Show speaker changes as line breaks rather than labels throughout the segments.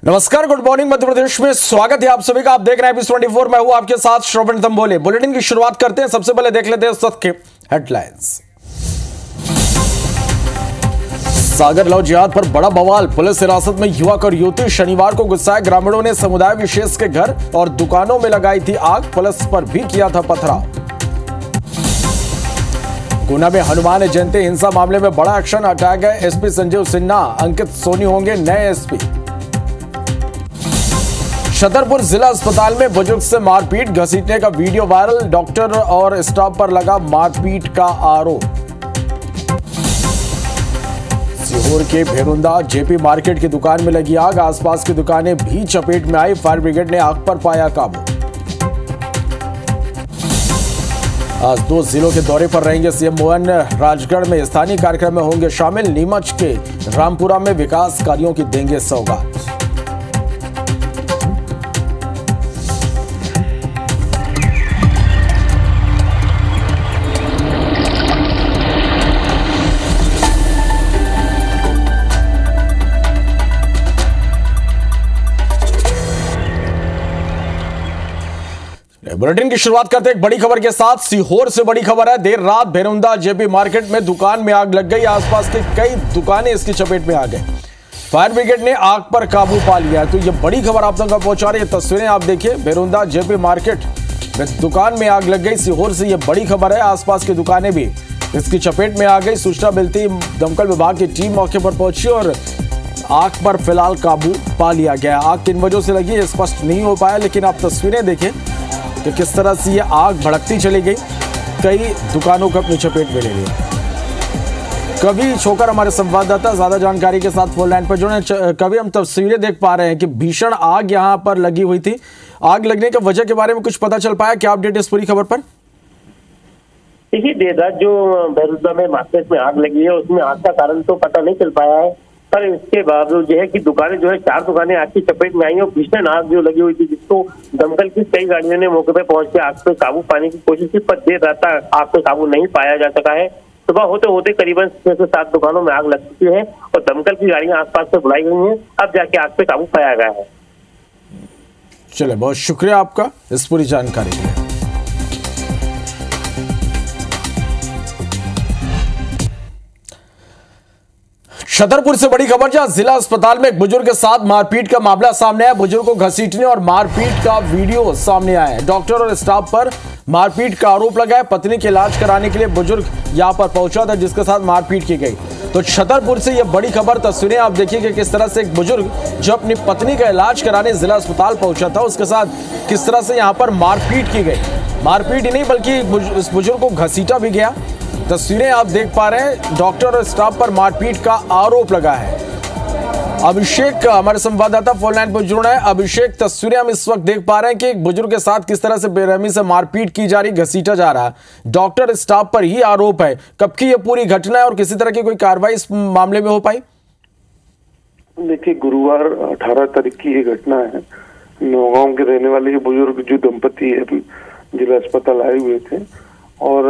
नमस्कार, good morning Madhya Pradesh में स्वागत है आप सभी का। आप देख रहे हैं एबीसी 24। मैं हूं आपके साथ श्रवण तंबोले। बुलेटिन की शुरुआत करते हैं। सबसे पहले देख लेते हैं उस वक्त के हेडलाइंस। सागर लव जिहाद पर बड़ा बवाल, पुलिस हिरासत में युवक और युवती। शनिवार को गुस्साए ग्रामीणों ने समुदाय विशेष के घर और दुकानों में लगाई थी आग, पुलिस पर भी किया था पथराव। गुना में हनुमान जयंती हिंसा मामले में बड़ा एक्शन, हटाए गए एसपी संजीव सिन्हा, अंकित सोनी होंगे नए एसपी। छतरपुर जिला अस्पताल में बुजुर्ग से मारपीट, घसीटने का वीडियो वायरल, डॉक्टर और स्टाफ पर लगा मारपीट का आरोप। सीहोर के भेरुंदा जेपी मार्केट की दुकान में लगी आग, आसपास की दुकानें भी चपेट में आई, फायर ब्रिगेड ने आग पर पाया काबू। आज 2 जिलों के दौरे पर रहेंगे सीएम मोहन, राजगढ़ में स्थानीय कार्यक्रम में होंगे शामिल, नीमच के रामपुरा में विकास कार्यों की देंगे सौगात। बुलेटिन की शुरुआत करते एक बड़ी खबर के साथ। सीहोर से बड़ी खबर है। देर रात भेरुंदा जेपी मार्केट में दुकान में आग लग गई, आसपास की कई दुकानें इसकी चपेट में आ गई। फायर ब्रिगेड ने आग पर काबू पा लिया है। तो ये बड़ी खबर आप तक पहुंचा रही है। तस्वीरें आप देखिए, भेरुंदा जेपी मार्केट में दुकान में आग लग गई। सीहोर से ये बड़ी खबर है। आसपास की दुकानें भी इसकी चपेट में आ गई। सूचना मिलती दमकल विभाग की टीम मौके पर पहुंची और आग पर फिलहाल काबू पा लिया गया। आग किन वजहों से लगी स्पष्ट नहीं हो पाया, लेकिन आप तस्वीरें देखें कि किस तरह से ये आग भड़कती चली गई, कई दुकानों को अपनी चपेट में ले लिया। कभी छोकर हमारे संवाददाता ज्यादा जानकारी के साथ फोन लाइन पर जुड़े। कभी हम तस्वीरें देख पा रहे हैं कि भीषण आग यहां पर लगी हुई थी। आग लगने की वजह के बारे में कुछ पता चल पाया? क्या अपडेट इस पूरी खबर पर?
देखिए, देर रात जो भेरुंदा में मार्केट में आग लगी है उसमें आग का कारण तो पता नहीं चल पाया है, पर इसके बावजूद जो है कि दुकानें जो है 4 दुकानें आग की चपेट में आई और भीषण आग जो लगी हुई थी, जिसको दमकल की कई गाड़ियों ने मौके पर पहुंच के आग पे काबू पाने की कोशिश की, पर देर रात आग पे काबू नहीं पाया जा सका है। सुबह होते होते करीबन 6 से 7 दुकानों में आग लग चुकी है और दमकल की गाड़ियां आसपास से बुलाई गई हैं। अब जाके आग पे काबू पाया गया है।
चले, बहुत शुक्रिया आपका इस पूरी जानकारी के लिए। छतरपुर से बड़ी खबर, जहां जिला अस्पताल में एक बुजुर्ग के साथ मारपीट का मामला सामने आया। बुजुर्ग को घसीटने और मारपीट का वीडियो सामने आया है। डॉक्टर और स्टाफ पर मारपीट का आरोप लगा है। पत्नी के इलाज कराने के लिए बुजुर्ग यहां पर पहुंचा था, जिसके साथ मारपीट की गई। तो छतरपुर से यह बड़ी खबर। तस्वीरें आप देखिए कि किस तरह से एक बुजुर्ग जो अपनी पत्नी का इलाज कराने जिला अस्पताल पहुंचा था, उसके साथ किस तरह से यहां पर मारपीट की गई। मारपीट ही नहीं बल्कि इस बुजुर्ग को घसीटा भी गया। तस्वीरें आप देख पा रहे हैं, डॉक्टर और स्टाफ पर मारपीट का आरोप लगा है। अभिषेक हमारे संवाददाता फोन लाइन पर जुड़ रहे हैं। अभिषेक, तस्वीरें हम इस वक्त देख पा रहे हैं कि एक बुजुर्ग के साथ किस तरह से बेरहमी से मारपीट की जा रही, घसीटा जा रहा है। डॉक्टर स्टाफ पर ही आरोप है। कब की ये पूरी घटना है और किसी तरह की कोई कार्रवाई इस मामले में हो पाई?
देखिए, गुरुवार 18 तारीख की ये घटना है। नौगांव के रहने वाले ये बुजुर्ग जो दंपति है जिला अस्पताल आए हुए थे और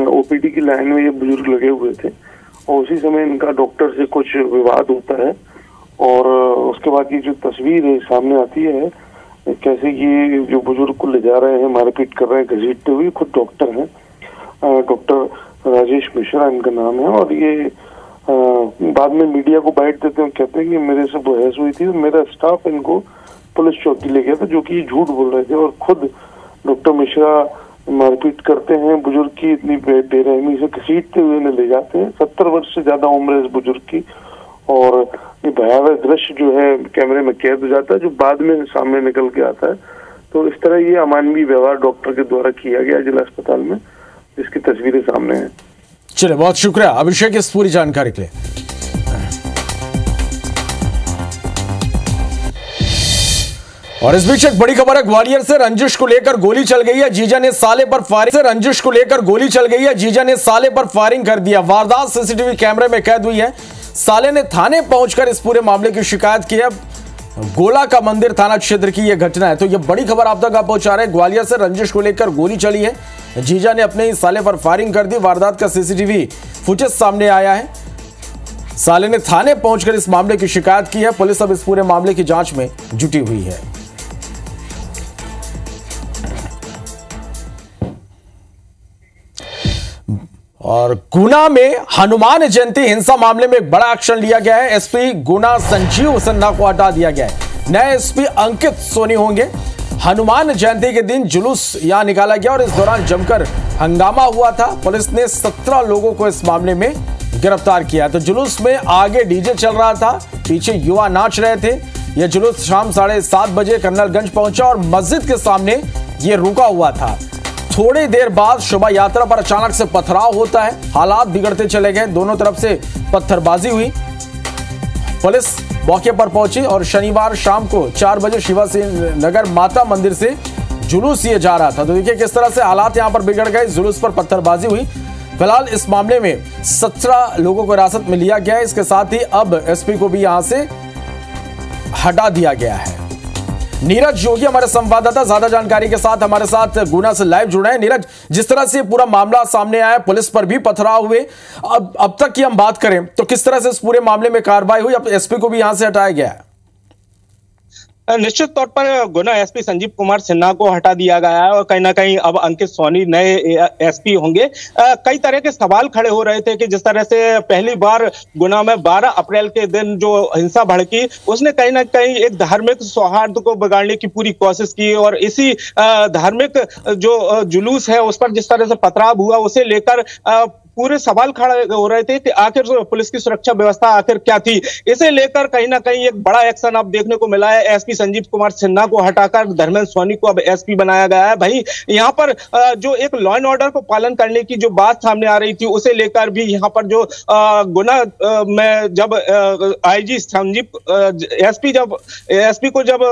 ओपीडी की लाइन में ये बुजुर्ग लगे हुए थे और उसी समय इनका डॉक्टर से कुछ विवाद होता है और उसके बाद की जो तस्वीर है सामने आती है, कैसे ये जो बुजुर्ग को ले जा रहे हैं, मारपीट कर रहे हैं घसीटते हुए। खुद डॉक्टर हैं, डॉक्टर राजेश मिश्रा इनका नाम है और ये बाद में मीडिया को बाइट देते हैं, कहते हैं कि मेरे से बहस हुई थी और मेरा स्टाफ इनको पुलिस चौकी ले गया था, जो कि झूठ बोल रहे थे। और खुद डॉक्टर मिश्रा मारपीट करते हैं बुजुर्ग की, इतनी बेरहमी से घसीटते हुए इन्हें ले जाते हैं। 70 वर्ष से ज्यादा उम्र है इस बुजुर्ग की और ये भयावह दृश्य जो है कैमरे में कैद हो जाता है, जो बाद में सामने निकल के आता है। तो इस तरह ये अमानवीय व्यवहार डॉक्टर के द्वारा किया गया जिला अस्पताल में, जिसकी तस्वीरें सामने हैं।
चलिए, बहुत शुक्रिया अभिषेक इस पूरी जानकारी के लिए। और इस बीच एक बड़ी खबर है। ग्वालियर से रंजिश को लेकर गोली चल गई है, जीजा ने साले पर फायरिंग। रंजिश को लेकर गोली चल गई है, जीजा ने साले पर फायरिंग कर दिया। वारदात सीसीटीवी कैमरे में कैद हुई है। साले ने थाने पहुंचकर इस पूरे मामले की शिकायत की है। गोला का मंदिर थाना क्षेत्र की यह घटना है। तो यह बड़ी खबर आप तक पहुंचा रहे हैं। ग्वालियर से रंजिश को लेकर गोली चली है, जीजा ने अपने ही साले पर फायरिंग कर दी। वारदात का सीसीटीवी फुटेज सामने आया है। साले ने थाने पहुंचकर इस मामले की शिकायत की है। पुलिस अब इस पूरे मामले की जांच में जुटी हुई है। और गुना में हनुमान जयंती हिंसा मामले में एक बड़ा एक्शन लिया गया है। एसपी गुना संजीव सिन्हा को हटा दिया गया है। नए एसपी अंकित सोनी होंगे। हनुमान जयंती के दिन जुलूस यहां निकाला गया और इस दौरान जमकर हंगामा हुआ था। पुलिस ने 17 लोगों को इस मामले में गिरफ्तार किया। तो जुलूस में आगे डीजे चल रहा था, पीछे युवा नाच रहे थे। यह जुलूस शाम 7:30 बजे कर्नलगंज पहुंचा और मस्जिद के सामने यह रुका हुआ था। थोड़ी देर बाद शोभा यात्रा पर अचानक से पथराव होता है। हालात बिगड़ते चले गए, दोनों तरफ से पत्थरबाजी हुई। पुलिस मौके पर पहुंची और शनिवार शाम को 4 बजे शिवा सिंह नगर माता मंदिर से जुलूस ये जा रहा था। तो देखिए किस तरह से हालात यहां पर बिगड़ गए। जुलूस पर पत्थरबाजी हुई। फिलहाल इस मामले में 17 लोगों को हिरासत में लिया गया है। इसके साथ ही अब एसपी को भी यहां से हटा दिया गया है। नीरज योगी हमारे संवाददाता ज्यादा जानकारी के साथ हमारे साथ गुना से लाइव जुड़े हैं। नीरज, जिस तरह से पूरा मामला सामने आया, पुलिस पर भी पथराव हुए, अब तक की हम बात करें तो किस तरह से इस पूरे मामले में कार्रवाई हुई? अब एसपी को भी यहां से हटाया गया है।
निश्चित तौर पर गुना एसपी संजीव कुमार सिन्हा को हटा दिया गया है और कहीं ना कहीं अब अंकित सोनी नए एसपी होंगे। कई तरह के सवाल खड़े हो रहे थे कि जिस तरह से पहली बार गुना में 12 अप्रैल के दिन जो हिंसा भड़की, उसने कहीं ना कहीं एक धार्मिक सौहार्द को बिगाड़ने की पूरी कोशिश की और इसी धार्मिक जो जुलूस है उस पर जिस तरह से पथराव हुआ, उसे लेकर पूरे सवाल खड़े हो रहे थे कि आखिर पुलिस की सुरक्षा व्यवस्था आखिर क्या थी। इसे लेकर कहीं ना कहीं एक बड़ा एक्शन अब देखने को मिला है। एसपी संजीव कुमार सिन्हा को हटाकर धर्मेंद्र सोनी को अब एसपी बनाया गया है। भाई यहाँ पर जो एक लॉ एंड ऑर्डर को पालन करने की जो बात सामने आ रही थी, उसे लेकर भी यहाँ पर जो गुना में जब आईजी संजीव एसपी को जब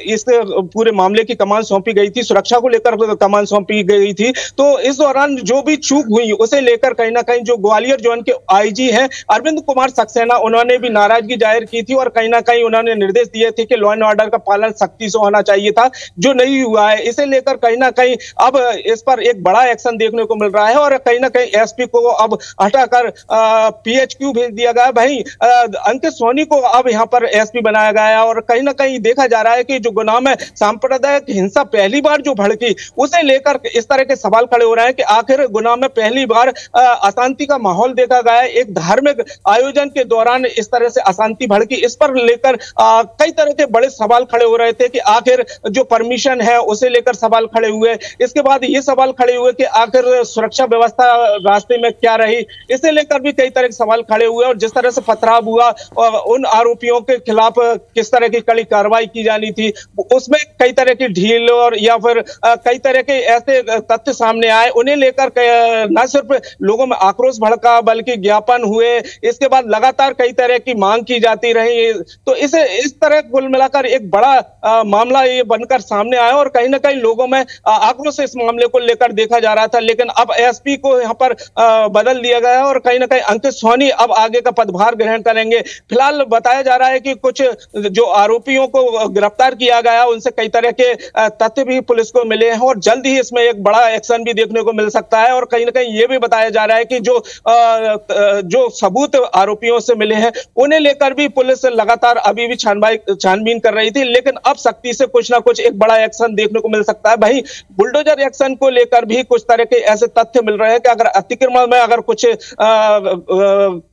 इस पूरे मामले की कमान सौंपी गई थी, सुरक्षा को लेकर कमान सौंपी गई थी, तो इस दौरान जो भी चूक हुई उसे लेकर कहीं ना कहीं जो ग्वालियर जोन के आईजी हैं अरविंद कुमार सक्सेना, उन्होंने भी नाराजगी जाहिर की थी और कहीं ना कहीं उन्होंने निर्देश दिए थे कि लॉ एंड ऑर्डर का पालन सख्ती से होना चाहिए था, जो नहीं हुआ है। इसे लेकर कहीं ना कहीं अब इस पर एक बड़ा एक्शन देखने को मिल रहा है और कहीं ना कहीं एसपी को अब हटाकर पीएचक्यू भेज दिया गया। भाई अंकित सोनी को अब यहाँ पर एसपी बनाया गया है और कहीं ना कहीं देखा जा रहा है कि जो गुना में सांप्रदायिक हिंसा पहली बार जो भड़की, उसे लेकर इस तरह के सवाल खड़े हो रहे हैं कि आखिर गुना में पहली बार अशांति का माहौल देखा गया है। एक धार्मिक आयोजन के दौरान इस तरह से अशांति भड़की, इस पर लेकर कई तरह के बड़े सवाल खड़े हो रहे थे कि आखिर जो परमिशन है उसे लेकर सवाल खड़े हुए। इसके बाद ये सवाल खड़े हुए कि आखिर सुरक्षा व्यवस्था रास्ते में क्या रही, इसे लेकर भी कई तरह के सवाल खड़े हुए। और जिस तरह से पथराव हुआ और उन आरोपियों के खिलाफ किस तरह की कड़ी कार्रवाई की जानी थी, उसमें कई तरह की ढील और या फिर कई तरह के ऐसे तथ्य सामने आए, उन्हें लेकर न सिर्फ लोगों में आक्रोश भड़का बल्कि ज्ञापन हुए। इसके बाद लगातार कई तरह की मांग की जाती रही। तो इस तरह कुल मिलाकर एक बड़ा मामला ये बनकर सामने आया और कहीं ना कहीं लोगों में आक्रोश इस मामले को लेकर देखा जा रहा था। लेकिन अब एसपी को यहाँ पर बदल दिया गया है और कहीं ना कहीं अंकित सोनी अब आगे का पदभार ग्रहण करेंगे। फिलहाल बताया जा रहा है कि कुछ जो आरोपियों को गिरफ्तार किया गया, उनसे कई तरह के तथ्य भी पुलिस को मिले हैं और जल्द ही इसमें एक बड़ा एक्शन भी देखने को मिल सकता है। और कहीं ना कहीं ये भी बताया जा रहा है कि जो सबूत आरोपियों से मिले हैं, उन्हें लेकर भी पुलिस लगातार अभी भी छानबीन कर रही थी, लेकिन अब सख्ती से कुछ ना कुछ एक बड़ा एक्शन देखने को मिल सकता है। भाई बुलडोजर एक्शन को लेकर भी कुछ तरह के ऐसे तथ्य मिल रहे हैं कि अगर अतिक्रमण में अगर कुछ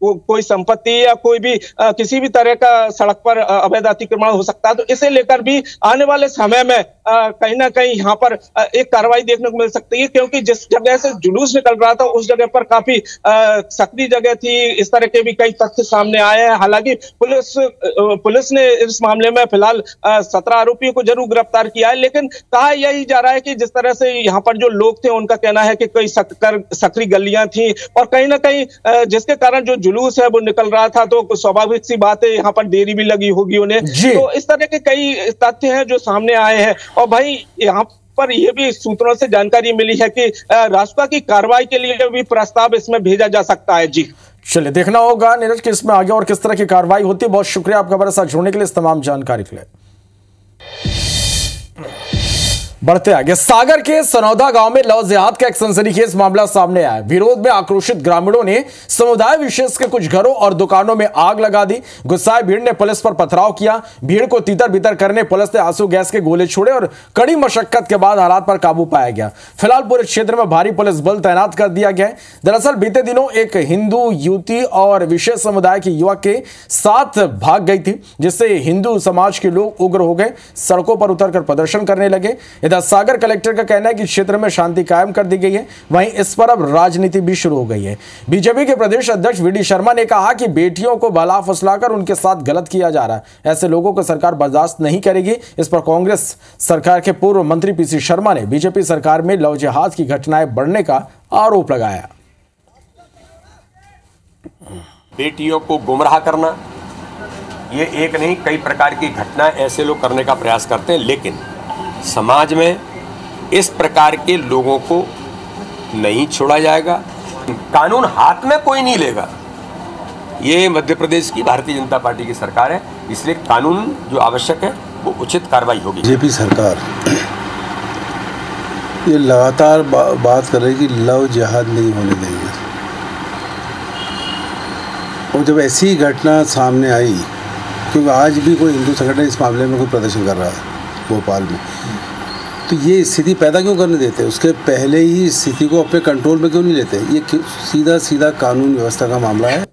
कोई संपत्ति या कोई भी किसी भी तरह का सड़क पर अवैध अतिक्रमण हो सकता है, तो इसे लेकर भी आने वाले समय में कहीं ना कहीं यहाँ पर एक कार्रवाई देखने को मिल सकती है, क्योंकि जिस जगह से जुलूस निकल रहा था उस जगह पर काफी सक्रिय जगह थी। इस तरह के भी कई तथ्य सामने आए हैं। हालांकि पुलिस ने इस मामले में फिलहाल 17 आरोपियों को जरूर गिरफ्तार किया है, लेकिन कहा यही जा रहा है कि जिस तरह से यहाँ पर जो लोग थे उनका कहना है कि कई सक्रिय गलियां थी और कहीं ना कहीं जिसके कारण जो जुलूस है वो निकल रहा था, तो स्वाभाविक सी बात है यहाँ पर देरी भी लगी होगी उन्हें। तो इस तरह के कई तथ्य हैं जो सामने आए हैं। और भाई यहाँ पर यह भी सूत्रों से जानकारी मिली है कि रासुका की कार्रवाई के लिए भी प्रस्ताव इसमें भेजा जा सकता है। जी
चलिए, देखना होगा नीरज कि इसमें आगे और किस तरह की कार्रवाई होती है। बहुत शुक्रिया आपका हमारे साथ जुड़ने के लिए, इस तमाम जानकारी के लिए। बढ़ते आगे, सागर के सनौदा गांव में लव जिहाद का एक सनसनीखेज मामला सामने आया। विरोध में आक्रोशित ग्रामीणों ने समुदाय विशेष के कुछ घरों और दुकानों में आग लगा दी। गुस्साए भीड़ ने पुलिस पर पथराव किया। भीड़ को तीतर बितर करने पुलिस ने आंसू गैस के गोले छोड़े और कड़ी मशक्कत के बाद हालात पर काबू पाया गया। फिलहाल पूरे क्षेत्र में भारी पुलिस बल तैनात कर दिया गया है। दरअसल बीते दिनों एक हिंदू युवती और विशेष समुदाय के युवक के साथ भाग गई थी, जिससे हिंदू समाज के लोग उग्र हो गए, सड़कों पर उतरकर प्रदर्शन करने लगे। इधर सागर कलेक्टर का कहना है कि क्षेत्र में शांति कायम कर दी गई है। वहीं इस पर अब राजनीति भी शुरू हो गई है। बीजेपी के प्रदेश अध्यक्ष वीडी शर्मा ने कहा कि बेटियों को बला फुसलाकर उनके साथ गलत किया जा रहा है। ऐसे लोगों को सरकार बर्दाश्त नहीं करेगी। इस पर कांग्रेस सरकार के पूर्व मंत्री पीसी शर्मा ने बीजेपी सरकार में लव जिहाद की घटनाएं बढ़ने का आरोप लगाया।
बेटियों को गुमराह करना, ये एक नहीं कई प्रकार की घटनाएं ऐसे लोग करने का प्रयास करते हैं, लेकिन समाज में इस प्रकार के लोगों को नहीं छोड़ा जाएगा। कानून हाथ में कोई नहीं लेगा। ये मध्य प्रदेश की भारतीय जनता पार्टी की सरकार है, इसलिए कानून जो आवश्यक है वो उचित कार्रवाई होगी।
बीजेपी सरकार ये लगातार बात कर रही है कि लव जिहाद नहीं होने देंगे, और जब ऐसी घटना सामने आई, क्योंकि आज भी कोई हिंदू संगठन इस मामले में कोई प्रदर्शन कर रहा है भोपाल में, तो ये स्थिति पैदा क्यों करने देते? उसके पहले ही स्थिति को अपने कंट्रोल में क्यों नहीं लेते? ये सीधा सीधा कानून व्यवस्था का मामला है।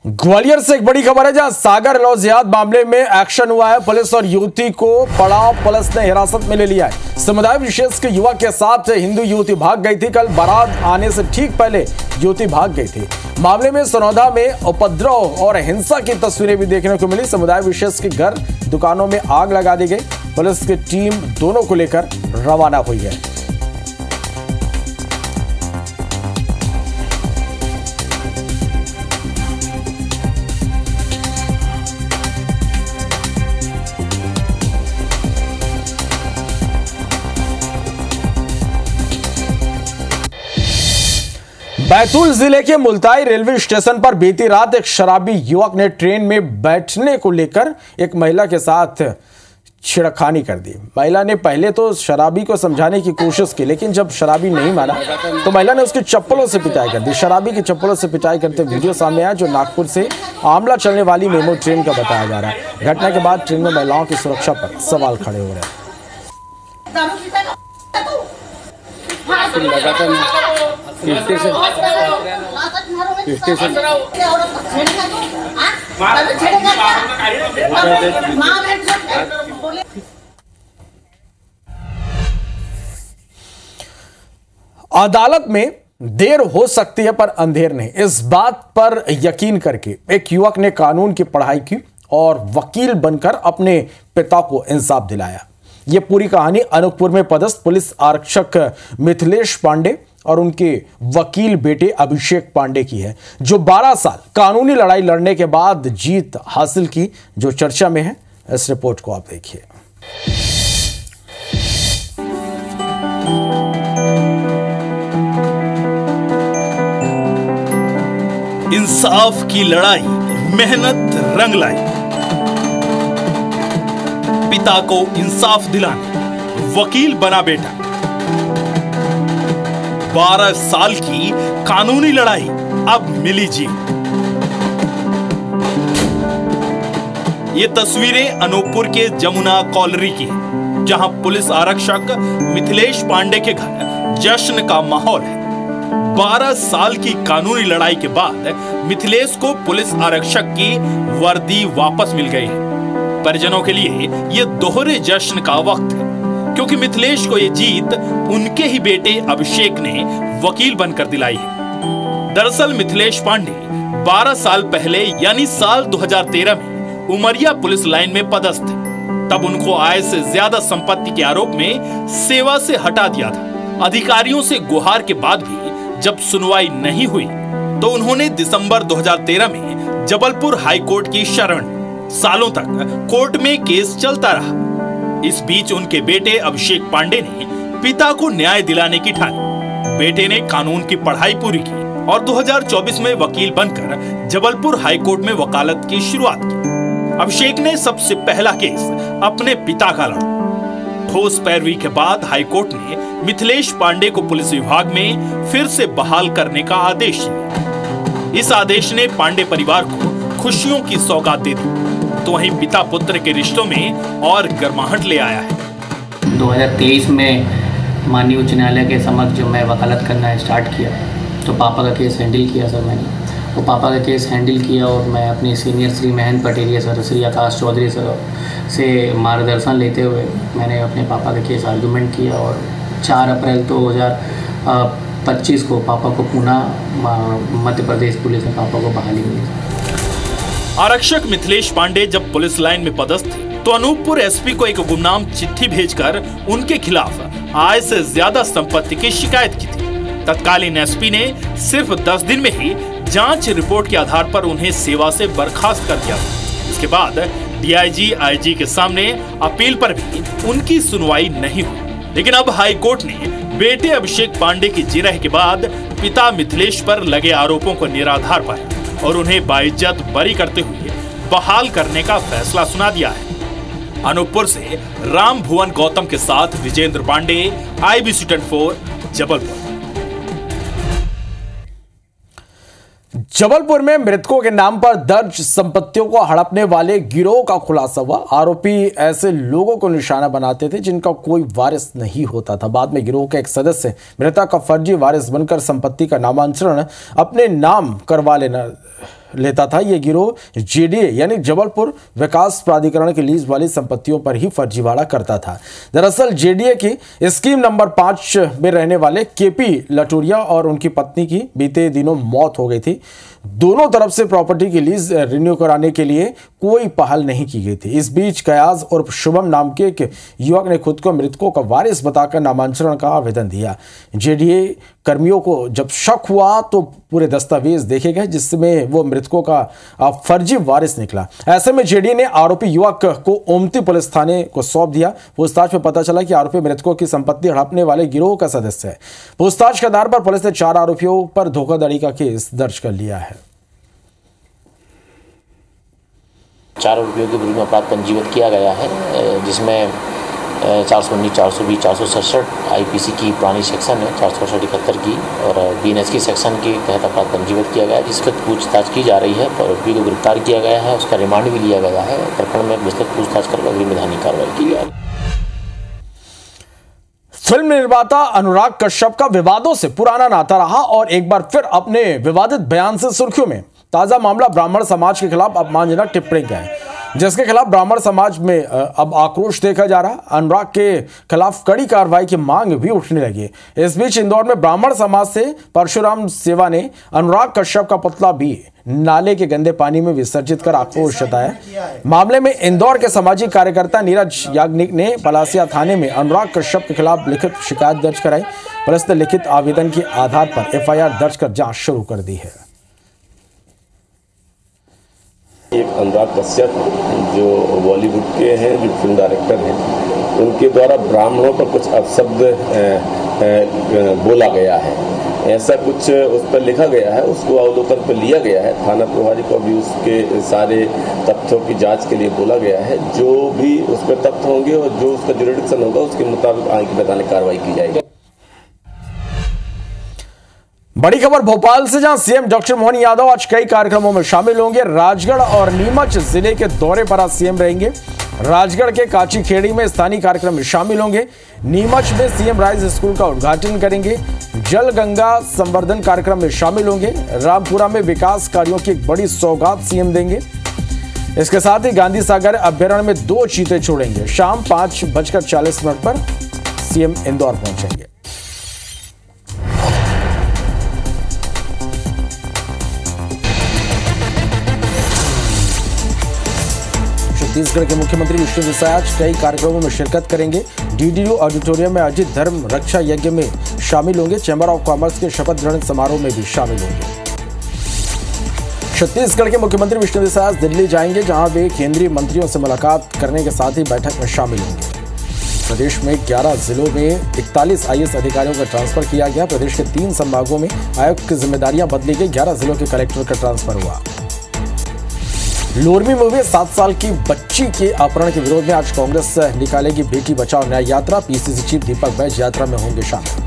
ग्वालियर से एक बड़ी खबर है, जहां सागर लव जिहाद मामले में एक्शन हुआ है। पुलिस और युवती को पड़ाव पुलिस ने हिरासत में ले लिया है। समुदाय विशेष के युवक के साथ हिंदू युवती भाग गई थी। कल बारात आने से ठीक पहले युवती भाग गई थी। मामले में सनौदा में उपद्रव और हिंसा की तस्वीरें भी देखने को मिली। समुदाय विशेष के घर दुकानों में आग लगा दी गई। पुलिस की टीम दोनों को लेकर रवाना हुई है। बैतूल जिले के मुल्ताई रेलवे स्टेशन पर बीती रात एक शराबी युवक ने ट्रेन में बैठने को लेकर एक महिला के साथ छिड़खानी कर दी। महिला ने पहले तो शराबी को समझाने की कोशिश की, लेकिन जब शराबी नहीं माना तो महिला ने उसकी चप्पलों से पिटाई कर दी। शराबी की चप्पलों से पिटाई करते वीडियो सामने आया, जो नागपुर से आमला चलने वाली मेमो ट्रेन का बताया जा रहा है। घटना के बाद ट्रेन में महिलाओं की सुरक्षा पर सवाल खड़े हो रहे हैं। अदालत में देर हो सकती है पर अंधेर नहीं, इस बात पर यकीन करके एक युवक ने कानून की पढ़ाई की और वकील बनकर अपने पिता को इंसाफ दिलाया। यह पूरी कहानी अनूपपुर में पदस्थ पुलिस आरक्षक मिथिलेश पांडे और उनके वकील बेटे अभिषेक पांडे की है, जो 12 साल कानूनी लड़ाई लड़ने के बाद जीत हासिल की, जो चर्चा में है। इस रिपोर्ट को आप देखिए।
इंसाफ की लड़ाई, मेहनत रंग लाई। पिता को इंसाफ दिलाने वकील बना बेटा। 12 साल की कानूनी लड़ाई अब मिली जीत। ये तस्वीरें अनूपपुर के जमुना कॉलोनी की है, जहां पुलिस आरक्षक मिथिलेश पांडे के घर जश्न का माहौल है। 12 साल की कानूनी लड़ाई के बाद मिथिलेश को पुलिस आरक्षक की वर्दी वापस मिल गई है। परिजनों के लिए यह दोहरे जश्न का वक्त है, क्योंकि मिथिलेश को यह जीत उनके ही बेटे अभिषेक ने वकील बनकर दिलाई है। दरअसल मिथिलेश पांडे 12 साल पहले यानी साल 2013 में उमरिया पुलिस लाइन में पदस्थ थे। तब उनको आय से ज्यादा संपत्ति के आरोप में सेवा से हटा दिया था। अधिकारियों से गुहार के बाद भी जब सुनवाई नहीं हुई तो उन्होंने दिसंबर 2013 में जबलपुर हाईकोर्ट की शरण। सालों तक कोर्ट में केस चलता रहा। इस बीच उनके बेटे अभिषेक पांडे ने पिता को न्याय दिलाने की ठानी। बेटे ने कानून की पढ़ाई पूरी की और 2024 में वकील बनकर जबलपुर हाईकोर्ट में वकालत की शुरुआत की। अभिषेक ने सबसे पहला केस अपने पिता का लड़ा। ठोस पैरवी के बाद हाईकोर्ट ने मिथिलेश पांडे को पुलिस विभाग में फिर से बहाल करने का आदेश दिया। इस आदेश ने पांडे परिवार को खुशियों की सौगात दे दी, तो वहीं पिता पुत्र के रिश्तों में और गर्माहट ले आया है।
2023 में माननीय उच्च न्यायालय के समक्ष जब मैं वकालत करना स्टार्ट किया तो पापा का केस हैंडल किया सर मैंने। वो पापा का केस हैंडल किया और मैं अपने senior Shri Mahendra Pateliya sir, Shri Akash Chaudhary sir से मार्गदर्शन लेते हुए मैंने अपने पापा का केस आर्गूमेंट किया और 4 अप्रैल 2025 को पापा को पुनः मध्य प्रदेश पुलिस ने पापा को बहाली मिली।
आरक्षक मिथिलेश पांडे जब पुलिस लाइन में पदस्थ थे तो अनूपपुर एसपी को एक गुमनाम चिट्ठी भेजकर उनके खिलाफ आय से ज्यादा संपत्ति की शिकायत की थी। तत्कालीन एसपी ने सिर्फ 10 दिन में ही जांच रिपोर्ट के आधार पर उन्हें सेवा से बर्खास्त कर दिया। इसके बाद डीआईजी आईजी के सामने अपील पर भी उनकी सुनवाई नहीं हुई। लेकिन अब हाईकोर्ट ने बेटे अभिषेक पांडे की जिरह के बाद पिता मिथिलेश पर लगे आरोपों को निराधार पाया और उन्हें बाइज्जत बरी करते हुए बहाल करने का फैसला सुना दिया है। अनूपपुर से राम भुवन गौतम के साथ विजेंद्र पांडे, IBC 24, जबलपुर।
जबलपुर में मृतकों के नाम पर दर्ज संपत्तियों को हड़पने वाले गिरोह का खुलासा हुआ। आरोपी ऐसे लोगों को निशाना बनाते थे जिनका कोई वारिस नहीं होता था। बाद में गिरोह का एक सदस्य मृतक का फर्जी वारिस बनकर संपत्ति का नामांतरण अपने नाम करवा लेता था। यह गिरोह JDA यानी जबलपुर विकास प्राधिकरण की लीज वाली संपत्तियों पर ही फर्जीवाड़ा करता था। दरअसल JDA की स्कीम नंबर 5 में रहने वाले KP लटूरिया और उनकी पत्नी की बीते दिनों मौत हो गई थी। दोनों तरफ से प्रॉपर्टी की लीज रिन्यू कराने के लिए कोई पहल नहीं की गई थी। इस बीच कयाज और शुभम नाम के एक युवक ने खुद को मृतकों का वारिस बताकर नामांतरण का आवेदन दिया। JDA कर्मियों को जब शक हुआ तो पूरे दस्तावेज देखे गए जिसमें वो मृतकों का फर्जी वारिस निकला। ऐसे में JDA ने आरोपी युवक को ओमती पुलिस थाने को सौंप दिया। पूछताछ में पता चला कि आरोपी मृतकों की संपत्ति हड़पने वाले गिरोह का सदस्य है। पूछताछ के आधार पर पुलिस ने 4 आरोपियों पर धोखाधड़ी का केस दर्ज कर लिया है।
4 आरोपियों के विरुद्ध अपराध पंजीबद्ध किया गया है, जिसमें 419, 420, 467 IPC की पुरानी सेक्शन है, 467-71 की और BNS की सेक्शन के तहत अपराध पंजीबद्ध किया गया है, जिसकी पूछताछ की जा रही है। आरोपी को गिरफ्तार किया गया है, उसका रिमांड भी लिया गया है। प्रकरण में विस्तृत पूछताछ कर अग्रिम विधायी कार्रवाई की जाएगी।
फिल्म निर्माता अनुराग कश्यप का विवादों से पुराना नाता रहा और एक बार फिर अपने विवादित बयान से सुर्खियों में। ताजा मामला ब्राह्मण समाज के खिलाफ अपमानजनक टिप्पणी का है, जिसके खिलाफ ब्राह्मण समाज में अब आक्रोश देखा जा रहा है। अनुराग के खिलाफ कड़ी कार्रवाई की मांग भी उठने लगी। इस बीच इंदौर में ब्राह्मण समाज से परशुराम सेवा ने अनुराग कश्यप का पुतला भी नाले के गंदे पानी में विसर्जित कर आक्रोश जताया। मामले में इंदौर के सामाजिक कार्यकर्ता नीरज याग्निक ने पलासिया थाने में अनुराग कश्यप के खिलाफ लिखित शिकायत दर्ज कराई। पुलिस ने लिखित आवेदन के आधार पर FIR दर्ज कर जांच शुरू कर दी है।
एक अनुराग कश्यप जो बॉलीवुड के हैं, जो फिल्म डायरेक्टर हैं, उनके द्वारा ब्राह्मणों पर कुछ अपशब्द बोला गया है, ऐसा कुछ उस पर लिखा गया है। उसको अवलोकन पर लिया गया है। थाना प्रभारी को भी उसके सारे तथ्यों की जांच के लिए बोला गया है। जो भी उसमें तथ्य होंगे और जो उसका जुरिडिक्शन होगा उसके मुताबिक आगे की वैधानिक कार्रवाई की जाएगी।
बड़ी खबर भोपाल से, जहां CM डॉक्टर मोहन यादव आज कई कार्यक्रमों में शामिल होंगे। राजगढ़ और नीमच जिले के दौरे पर आज CM रहेंगे। राजगढ़ के काची खेड़ी में स्थानीय कार्यक्रम में शामिल होंगे। नीमच में CM राइज स्कूल का उद्घाटन करेंगे। जल गंगा संवर्धन कार्यक्रम में शामिल होंगे। रामपुरा में विकास कार्यों की एक बड़ी सौगात CM देंगे। इसके साथ ही गांधी सागर अभ्यारण्य में 2 चीते छोड़ेंगे। शाम 5:40 पर CM इंदौर पहुंचेंगे। छत्तीसगढ़ के मुख्यमंत्री विष्णु देसाई आज कई कार्यक्रमों में शिरकत करेंगे। DDU ऑडिटोरियम में आयोजित धर्म रक्षा यज्ञ में शामिल होंगे। चैंबर ऑफ कॉमर्स के शपथ ग्रहण समारोह में भी शामिल होंगे। छत्तीसगढ़ के मुख्यमंत्री विष्णु देसाई आज दिल्ली जाएंगे, जहां वे केंद्रीय मंत्रियों से मुलाकात करने के साथ ही बैठक में शामिल होंगे। प्रदेश में 11 जिलों में 41 IAS अधिकारियों का ट्रांसफर किया गया। प्रदेश के 3 संभागों में आयुक्त की जिम्मेदारियां बदली गई। 11 जिलों के कलेक्टर का ट्रांसफर हुआ। लोरमी में हुए 7 साल की बच्ची के अपहरण के विरोध में आज कांग्रेस निकालेगी बेटी बचाओ न्याय यात्रा। पीसीसी चीफ दीपक बैज यात्रा में होंगे शामिल।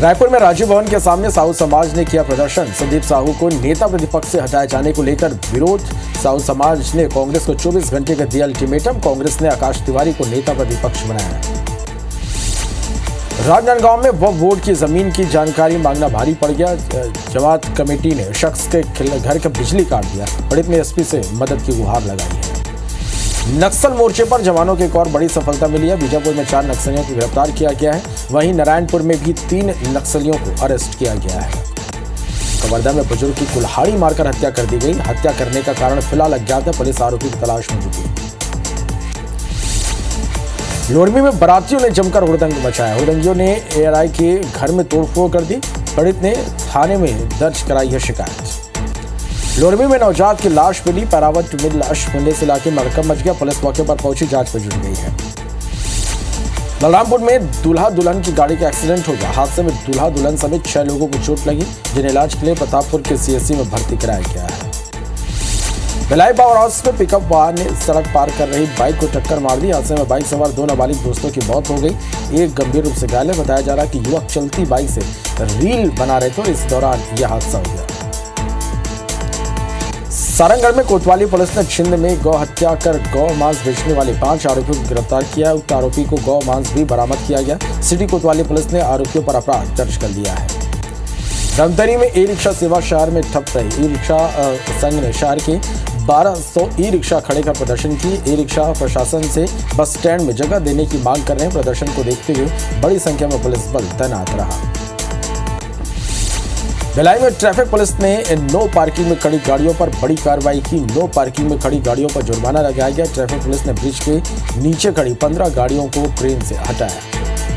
रायपुर में राजीव भवन के सामने साहू समाज ने किया प्रदर्शन। संदीप साहू को नेता प्रतिपक्ष से हटाए जाने को लेकर विरोध। साहू समाज ने कांग्रेस को 24 घंटे का दिया अल्टीमेटम। कांग्रेस ने आकाश तिवारी को नेता प्रतिपक्ष बनाया। राजनांदगांव में वक्फ बोर्ड की जमीन की जानकारी मांगना भारी पड़ गया। जमात कमेटी ने शख्स के घर का बिजली काट दिया। पीड़ित ने एसपी से मदद की गुहार लगाई है। नक्सल मोर्चे पर जवानों की एक और बड़ी सफलता मिली है। बीजापुर में 4 नक्सलियों को गिरफ्तार किया गया है। वहीं नारायणपुर में भी 3 नक्सलियों को अरेस्ट किया गया है। कवर्धा में बुजुर्ग की कुल्हाड़ी मारकर हत्या कर दी गई। हत्या करने का कारण फिलहाल अज्ञात है। पुलिस आरोपी की तलाश में जुटी। लोरमी में बारातियों ने जमकर हुड़दंग मचाया। हुड़दंगियों ने एआरआई के घर में तोड़फोड़ कर दी। पीड़ित ने थाने में दर्ज कराई है शिकायत। लोरमी में नवजात की लाश मिली। पैरावट मिल लाश मिलने से इलाके में हड़कंप मच गया। पुलिस मौके पर पहुंची, जांच में जुट गई है। बलरामपुर में दूल्हा दुल्हन की गाड़ी का एक्सीडेंट हो गया। हादसे में दूल्हा दुल्हन समेत 6 लोगों को चोट लगी, जिन्हें इलाज के लिए प्रतापपुर के सीएससी में भर्ती कराया गया है। भिलाई पावर हाउस में पिकअप वाहन ने सड़क पार कर रही बाइक को टक्कर मार दी। हादसे में बाइक सवार 2 नाबालिग दोस्तों की मौत हो गई। एक गंभीर रूप से घायल है। बताया जा रहा है कि युवक चलती बाइक से रील बना रहे थे और इस दौरान यह हादसा हो गया। सारंगढ़ में कोतवाली पुलिस ने छिंद में गौ हत्या कर गौ मांस बेचने वाले 5 आरोपियों को गिरफ्तार किया है। उक्त आरोपी को गौ मांस भी बरामद किया गया। सिटी कोतवाली पुलिस ने आरोपियों पर अपराध दर्ज कर लिया है। धमतरी में ई रिक्शा सेवा शहर में ठप रही। ई रिक्शा संघ ने शहर के 1200 ई रिक्शा खड़े कर प्रदर्शन की। ई रिक्शा प्रशासन से बस स्टैंड में जगह देने की मांग कर रहे हैं। प्रदर्शन को देखते हुए बड़ी संख्या में पुलिस बल तैनात रहा। भिलाई में ट्रैफिक पुलिस ने नो पार्किंग में खड़ी गाड़ियों पर बड़ी कार्रवाई की। नो पार्किंग में खड़ी गाड़ियों पर जुर्माना लगाया गया। ट्रैफिक पुलिस ने ब्रिज के नीचे खड़ी 15 गाड़ियों को क्रेन से हटाया।